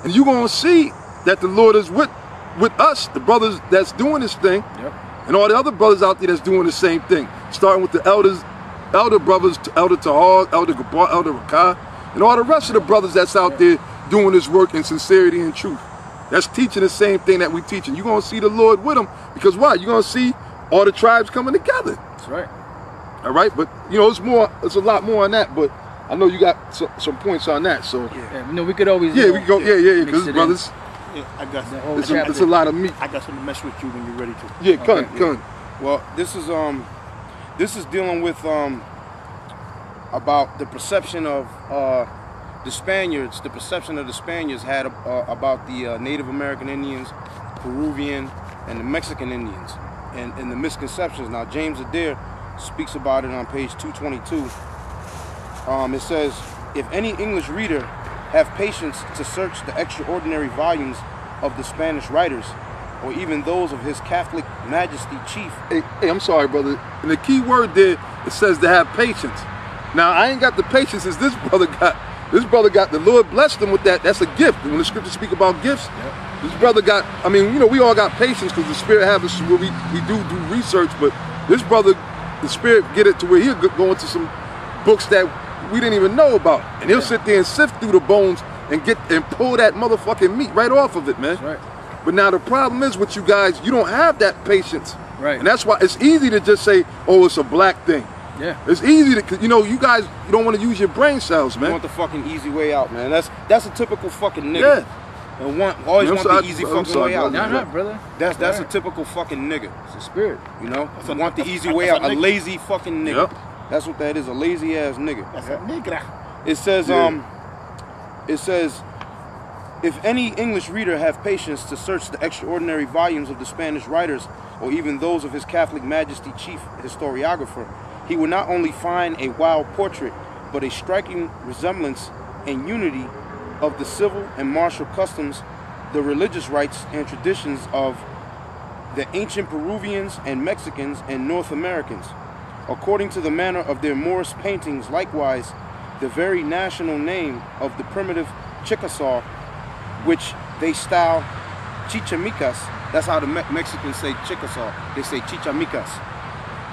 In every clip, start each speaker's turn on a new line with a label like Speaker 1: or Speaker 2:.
Speaker 1: And you're going to see that the Lord is with us, the brothers that's doing this thing, and all the other brothers out there that's doing the same thing. Starting with the elder brothers, Elder Tahar, Elder Gabar, Elder Rakah, and all the rest of the brothers that's out there doing this work in sincerity and truth. That's teaching the same thing that we're teaching. You're going to see the Lord with them, because why? You're going to see all the tribes coming together.
Speaker 2: That's right.
Speaker 1: All right, but you know, it's a lot more on that, but I know you got some points on that, so
Speaker 2: yeah, you know, we could always
Speaker 1: we can go because brothers,
Speaker 3: I got some.
Speaker 1: It's a lot of meat.
Speaker 3: I got something to mess with you when you're ready to.
Speaker 1: Yeah, come.
Speaker 4: Well, this is dealing with about the perception of the Spaniards. The perception of the Spaniards had about the Native American Indians, Peruvian, and the Mexican Indians, and the misconceptions. Now, James Adair speaks about it on page 222. It says, if any English reader have patience to search the extraordinary volumes of the Spanish writers, or even those of His Catholic Majesty Chief.
Speaker 1: Hey, I'm sorry, brother. And the key word there, it says to have patience. Now, I ain't got the patience as this brother got. This brother got, the Lord blessed him with that. That's a gift. When the scriptures speak about gifts, this brother got, I mean, you know, we all got patience because the Spirit has us where we do research, but this brother, the Spirit get it to where he'll go into some books that we didn't even know about. And he'll sit there and sift through the bones and pull that motherfucking meat right off of it, man.
Speaker 2: That's right.
Speaker 1: But now the problem is with you guys, you don't have that patience.
Speaker 2: Right.
Speaker 1: And that's why it's easy to just say, oh, it's a black thing.
Speaker 2: Yeah.
Speaker 1: It's easy to, you know, you guys, you don't want to use your brain cells, man.
Speaker 4: You want the fucking easy way out, man. That's a typical fucking nigga.
Speaker 1: Yeah.
Speaker 4: And always want the easy fucking way out.
Speaker 2: No, brother.
Speaker 4: That's a typical fucking nigga.
Speaker 2: It's a spirit.
Speaker 4: You know? Want the easy way out. A lazy fucking nigga.
Speaker 1: Yep.
Speaker 4: That's what that is, a lazy ass nigga.
Speaker 3: That's a nigga.
Speaker 4: It says, if any English reader have patience to search the extraordinary volumes of the Spanish writers, or even those of His Catholic Majesty Chief Historiographer, he will not only find a wild portrait, but a striking resemblance and unity of the civil and martial customs, the religious rites and traditions of the ancient Peruvians and Mexicans and North Americans. According to the manner of their Moorish paintings, likewise, the very national name of the primitive Chickasaw, which they style Chichamicas. That's how the Mexicans say Chickasaw. They say Chichamicas.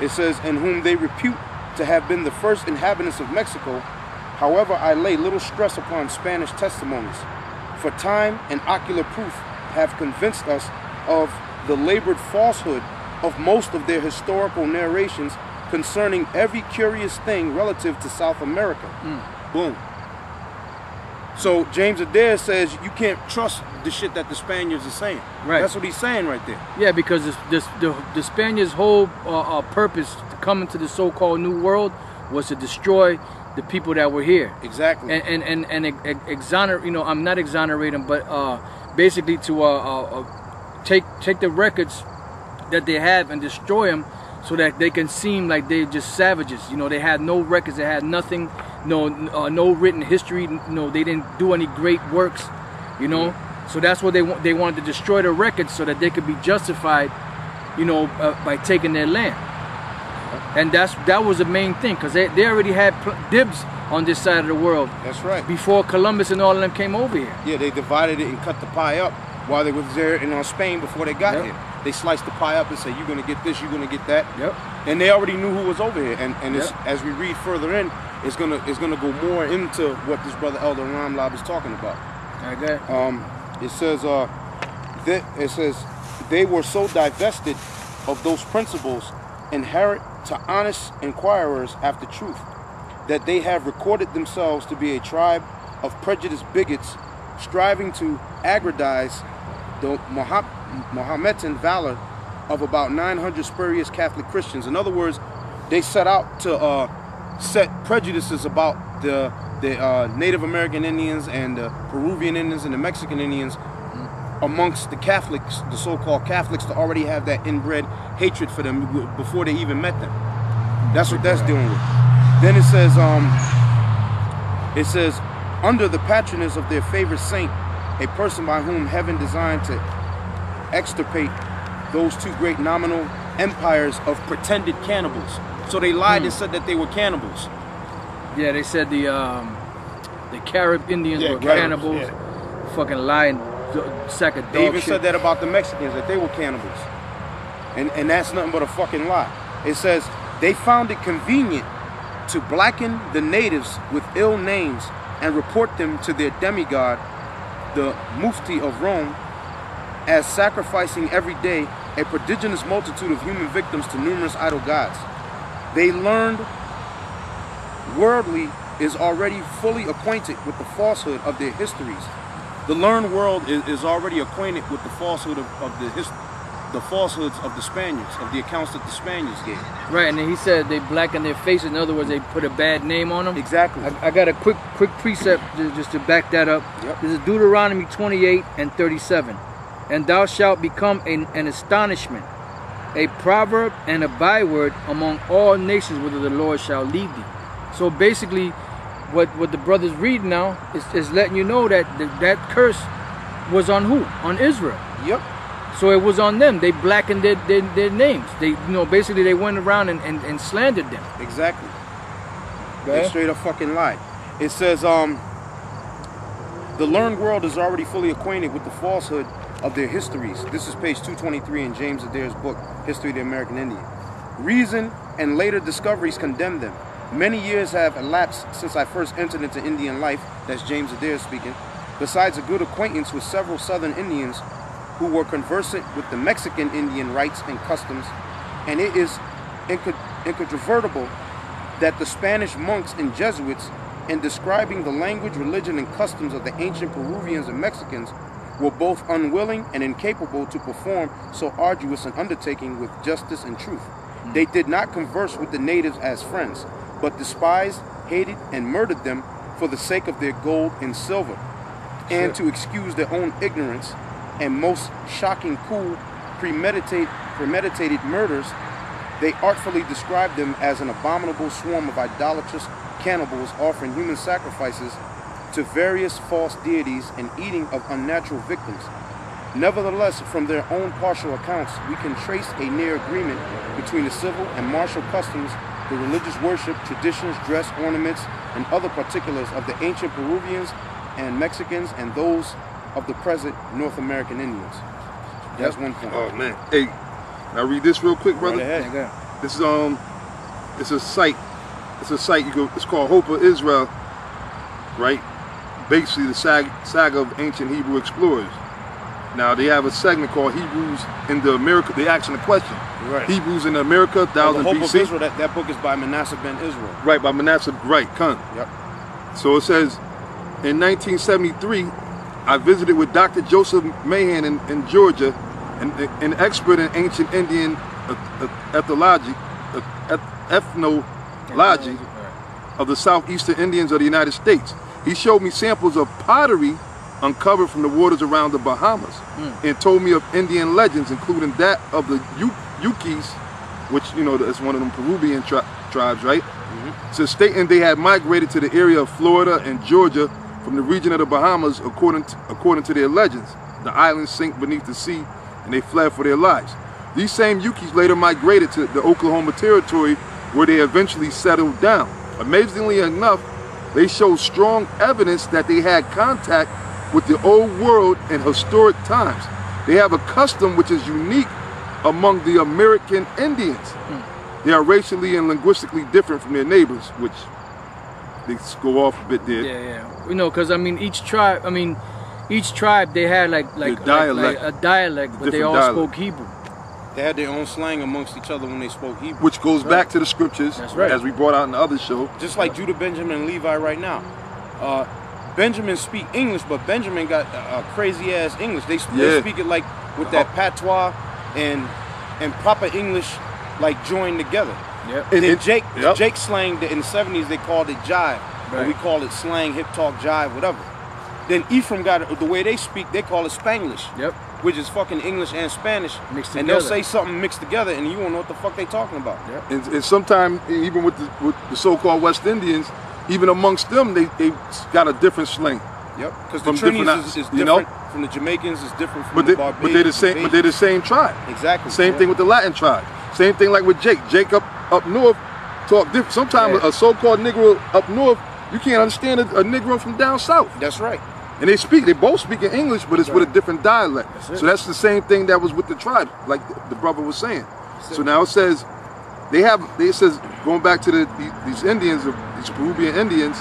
Speaker 4: It says, in whom they repute to have been the first inhabitants of Mexico. However, I lay little stress upon Spanish testimonies, for time and ocular proof have convinced us of the labored falsehood of most of their historical narrations concerning every curious thing relative to South America. Boom. So James Adair says you can't trust the shit that the Spaniards are saying.
Speaker 2: Right.
Speaker 4: That's what he's saying right there.
Speaker 2: Yeah, because the Spaniards' whole purpose to come into the so-called New World was to destroy the people that were here.
Speaker 4: Exactly.
Speaker 2: And exonerate, you know, I'm not exonerating, but basically to take the records that they have and destroy them, so that they can seem like they're just savages. You know, they had no records, they had nothing, no written history. They didn't do any great works. You know, so that's what they wanted to destroy the records so that they could be justified. You know, by taking their land. And that was the main thing, because they already had dibs on this side of the world.
Speaker 4: That's right.
Speaker 2: Before Columbus and all of them came over here.
Speaker 4: Yeah, they divided it and cut the pie up while they was there in Spain before they got here. They sliced the pie up and said, you're going to get this, you're going to get that.
Speaker 2: Yep.
Speaker 4: And they already knew who was over here. And as we read further in, it's gonna go more into what this brother Elder Ramlab is talking about.
Speaker 2: Okay.
Speaker 4: It says they were so divested of those principles inherent to honest inquirers after truth, that they have recorded themselves to be a tribe of prejudiced bigots striving to aggrandize the Mohammedan valor of about 900 spurious Catholic Christians. In other words, they set out to set prejudices about the Native American Indians and the Peruvian Indians and the Mexican Indians amongst the Catholics, the so-called Catholics, to already have that inbred hatred for them before they even met them. That's what that's dealing with. Then it says, under the patronage of their favorite saint, a person by whom heaven designed to extirpate those two great nominal empires of pretended cannibals. So they lied and said that they were cannibals.
Speaker 2: Yeah, they said the Carib Indians were cannibals. fucking lying sack of dog
Speaker 4: They even
Speaker 2: shit.
Speaker 4: said that about the Mexicans, that they were cannibals. And that's nothing but a fucking lie. It says they found it convenient to blacken the natives with ill names and report them to their demigod, the Mufti of Rome, as sacrificing every day a prodigious multitude of human victims to numerous idol gods. They learned worldly is already fully acquainted with the falsehood of their histories. The learned world is already acquainted with the falsehood the falsehoods of the Spaniards, of the accounts that the Spaniards gave.
Speaker 2: Right, and then he said they blacken their faces. In other words, they put a bad name on them.
Speaker 4: Exactly.
Speaker 2: I got a quick precept just to back that up.
Speaker 4: Yep.
Speaker 2: This is Deuteronomy 28 and 37. And thou shalt become an astonishment, a proverb and a byword among all nations, whither the Lord shall lead thee. So basically, what the brothers read now is letting you know that that curse was on who? On Israel.
Speaker 4: Yep.
Speaker 2: So it was on them. They blackened their names. They basically they went around and slandered them.
Speaker 4: Exactly.
Speaker 2: Okay.
Speaker 4: They straight up fucking lied. It says, the learned world is already fully acquainted with the falsehood of their histories. This is page 223 in James Adair's book, History of the American Indian. Reason and later discoveries condemn them. Many years have elapsed since I first entered into Indian life, that's James Adair speaking, besides a good acquaintance with several southern Indians who were conversant with the Mexican Indian rites and customs, and it is incontrovertible that the Spanish monks and Jesuits, in describing the language, religion, and customs of the ancient Peruvians and Mexicans, were both unwilling and incapable to perform so arduous an undertaking with justice and truth. They did not converse with the natives as friends, but despised, hated, and murdered them for the sake of their gold and silver, and to excuse their own ignorance and most shocking, cool, premeditated murders. They artfully described them as an abominable swarm of idolatrous cannibals offering human sacrifices to various false deities and eating of unnatural victims. Nevertheless, from their own partial accounts, we can trace a near agreement between the civil and martial customs, the religious worship, traditions, dress, ornaments, and other particulars of the ancient Peruvians and Mexicans and those of the present North American Indians. That's one point.
Speaker 1: Oh man. Hey, now read this real quick, brother.
Speaker 4: Right ahead.
Speaker 2: Yeah, go ahead.
Speaker 1: This is it's a site. It's a site it's called Hope of Israel, right? Basically the saga of ancient Hebrew explorers. Now they have a segment called Hebrews in the America. They asking the question.
Speaker 4: Right.
Speaker 1: Hebrews in America, 1000
Speaker 4: The Hope of
Speaker 1: BC.
Speaker 4: Israel, that book is by Manasseh ben Israel.
Speaker 1: Right, by Manasseh. Right, Khan.
Speaker 4: Yep.
Speaker 1: So it says, in 1973, I visited with Dr. Joseph Mahan in Georgia, an expert in ancient Indian ethnology of the southeastern Indians of the United States. He showed me samples of pottery uncovered from the waters around the Bahamas and told me of Indian legends, including that of the Yukis, which, you know, is one of them Peruvian tribes, right? So stating they had migrated to the area of Florida and Georgia from the region of the Bahamas, according to their legends. The islands sink beneath the sea and they fled for their lives. These same Yukis later migrated to the Oklahoma Territory, where they eventually settled down. Amazingly enough, they show strong evidence that they had contact with the old world in historic times. They have a custom which is unique among the American Indians. They are racially and linguistically different from their neighbors, which they go off a bit there.
Speaker 2: Yeah. You know, because I mean, each tribe they had like a dialect, but they all spoke Hebrew.
Speaker 4: They had their own slang amongst each other when they spoke Hebrew.
Speaker 1: Which goes back to the scriptures,
Speaker 2: That's right.
Speaker 1: as we brought out in the other show.
Speaker 4: Just like Judah, Benjamin, and Levi right now. Benjamin speak English, but Benjamin got crazy ass English. They speak it like with that patois and proper English, like joined together.
Speaker 2: Yep.
Speaker 4: And Jake slang in the 70s, they called it jive.
Speaker 2: Right.
Speaker 4: Or we call it slang, hip talk, jive, whatever. Then Ephraim got the way they speak, they call it Spanglish.
Speaker 2: Yep.
Speaker 4: Which is fucking English and Spanish.
Speaker 2: Mixed
Speaker 4: and they'll
Speaker 2: together.
Speaker 4: say something mixed together and you won't know what the fuck they talking about.
Speaker 2: Yep.
Speaker 1: And sometimes, even with the so-called West Indians, even amongst them, they got a different slang.
Speaker 4: Yep. Because the
Speaker 1: From
Speaker 4: Trinis
Speaker 1: different-
Speaker 4: is different
Speaker 1: you know?
Speaker 4: from the Jamaicans, is different from
Speaker 1: But
Speaker 4: the
Speaker 1: they,
Speaker 4: Barbadians.
Speaker 1: but they're the same. But they're the same tribe.
Speaker 4: Exactly.
Speaker 1: Same thing with the Latin tribe. Same thing like with Jake. Jake up north talk different. Sometimes a so-called Negro up north, you can't understand a Negro from down south.
Speaker 4: That's right.
Speaker 1: And they both speak in English, but it's with a different dialect. So that's the same thing that was with the tribes, like the brother was saying. So now it says, it says, going back to these Indians, these Peruvian Indians,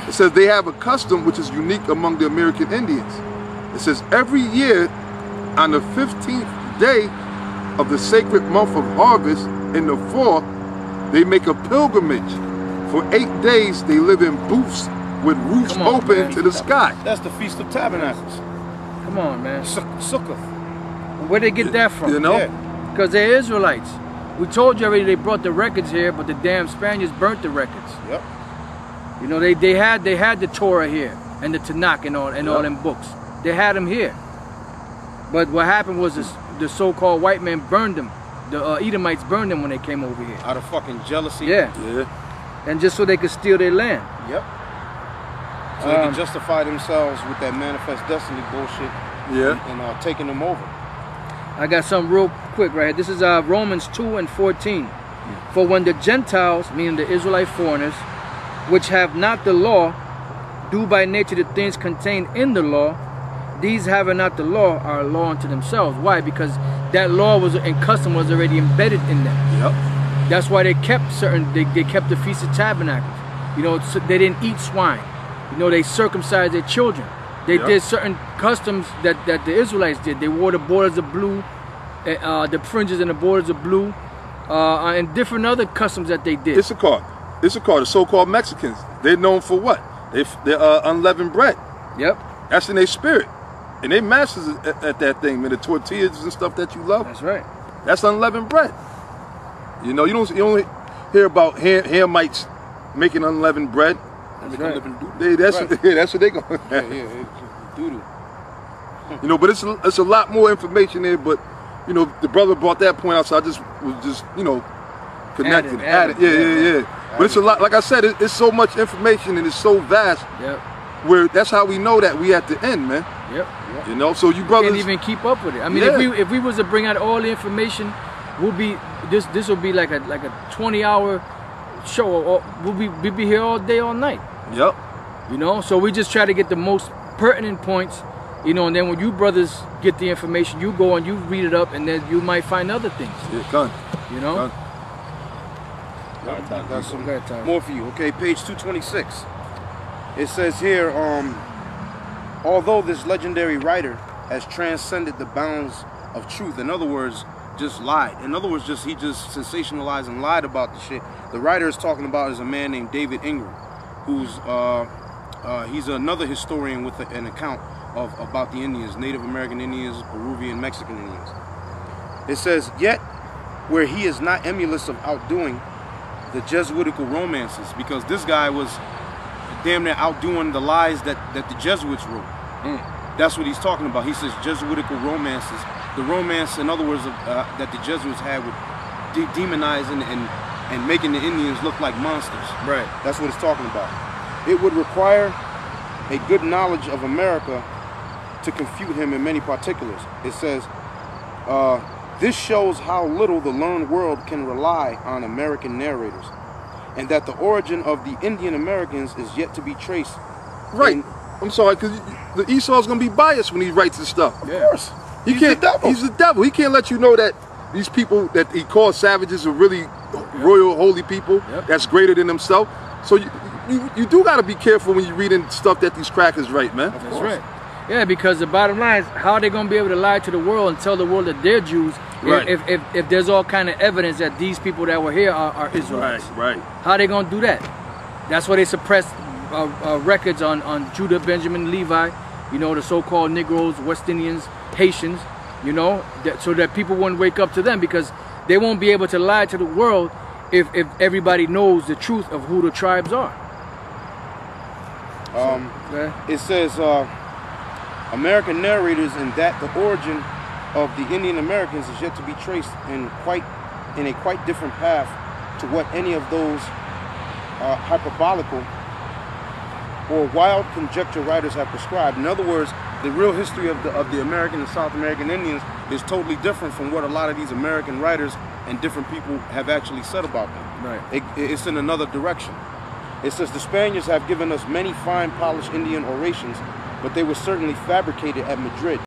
Speaker 1: it says they have a custom which is unique among the American Indians. It says every year on the 15th day of the sacred month of harvest in the fall, they make a pilgrimage. For 8 days they live in booths with roofs open to the sky.
Speaker 4: That's the Feast of Tabernacles.
Speaker 2: Come on, man.
Speaker 4: Sukkah.
Speaker 2: Where'd they get that from?
Speaker 1: You know?
Speaker 2: Because they're Israelites. We told you already they brought the records here, but the damn Spaniards burnt the records.
Speaker 4: Yep.
Speaker 2: You know, they had the Torah here and the Tanakh and all them books. They had them here. But what happened was the so-called white men burned them. The Edomites burned them when they came over here.
Speaker 4: Out of fucking jealousy.
Speaker 2: Yeah. And just so they could steal their land.
Speaker 4: Yep. So they can justify themselves with that manifest destiny bullshit. And taking them over.
Speaker 2: I got something real quick right here. This is Romans 2 and 14. For when the Gentiles, meaning the Israelite foreigners, which have not the law, do by nature the things contained in the law, these having not the law are a law unto themselves. Why? Because that law was and custom was already embedded in them.
Speaker 1: Yep.
Speaker 2: That's why they kept they kept the Feast of Tabernacles. You know, so they didn't eat swine. You know, they circumcised their children. They did certain customs that the Israelites did. They wore the borders of blue, the fringes and the borders of blue, and different other customs that they did.
Speaker 1: Issachar, the so-called Mexicans, they're known for what? They're unleavened bread.
Speaker 2: Yep.
Speaker 1: That's in their spirit. And they masters at that thing, man. The tortillas and stuff that you love.
Speaker 2: That's right.
Speaker 1: That's unleavened bread. You know, you don't hear about Hamites making unleavened bread.
Speaker 2: That's right.
Speaker 1: That's what they going.
Speaker 4: Doo-doo.
Speaker 1: You know, but it's a lot more information there. But you know, the brother brought that point out, so I was just connected. Added. Yeah. But it's a lot. Like I said, it's so much information and it's so vast.
Speaker 2: Yep.
Speaker 1: Where that's how we know that we at the end, man.
Speaker 2: Yep.
Speaker 1: You know, so you brothers
Speaker 2: can't even keep up with it. I mean, if we was to bring out all the information, we'll be this will be like a 20-hour show. Or we'll be here all day, all night.
Speaker 1: Yep.
Speaker 2: You know, so we just try to get the most pertinent points. You know, and then when you brothers get the information, you go and you read it up, and then you might find other things.
Speaker 1: Yeah, done.
Speaker 2: You know.
Speaker 4: Done. Got some more for you. Okay, page 226. It says here, although this legendary writer has transcended the bounds of truth, in other words, just lied. In other words, he just sensationalized and lied about the shit. The writer is talking about is a man named David Ingram, who's he's another historian with an account about the Indians, Native American Indians, Peruvian, Mexican Indians. It says, yet where he is not emulous of outdoing the Jesuitical romances, because this guy was damn near outdoing the lies that the Jesuits wrote. That's what he's talking about. He says Jesuitical romances. The romance, in other words, that the Jesuits had with demonizing and making the Indians look like monsters.
Speaker 2: Right.
Speaker 4: That's what it's talking about. It would require a good knowledge of America to confute him in many particulars. It says, this shows how little the learned world can rely on American narrators, and that the origin of the Indian Americans is yet to be traced.
Speaker 1: Right. I'm sorry, because the Esau's going to be biased when he writes this stuff.
Speaker 4: Of course.
Speaker 1: He's the devil. He's the devil. He can't let you know that these people that he calls savages are really royal, holy people. That's greater than himself. So you do got to be careful when you're reading stuff that these crackers write, man.
Speaker 2: That's right. Yeah, because the bottom line is, how are they going to be able to lie to the world and tell the world that they're Jews if there's all kind of evidence that these people that were here are Israelites?
Speaker 1: Right.
Speaker 2: How are they going to do that? That's why they suppressed records on Judah, Benjamin, Levi, you know, the so-called Negroes, West Indians, Haitians, you know, so that people wouldn't wake up to them, because they won't be able to lie to the world if everybody knows the truth of who the tribes are.
Speaker 4: It says, American narrators, in that the origin of the Indian Americans is yet to be traced in a quite different path to what any of those hyperbolical or wild conjecture writers have prescribed. In other words, the real history of the American and South American Indians is totally different from what a lot of these American writers and different people have actually said about them.
Speaker 2: Right.
Speaker 4: It's in another direction. It says the Spaniards have given us many fine polished Indian orations, but they were certainly fabricated at Madrid.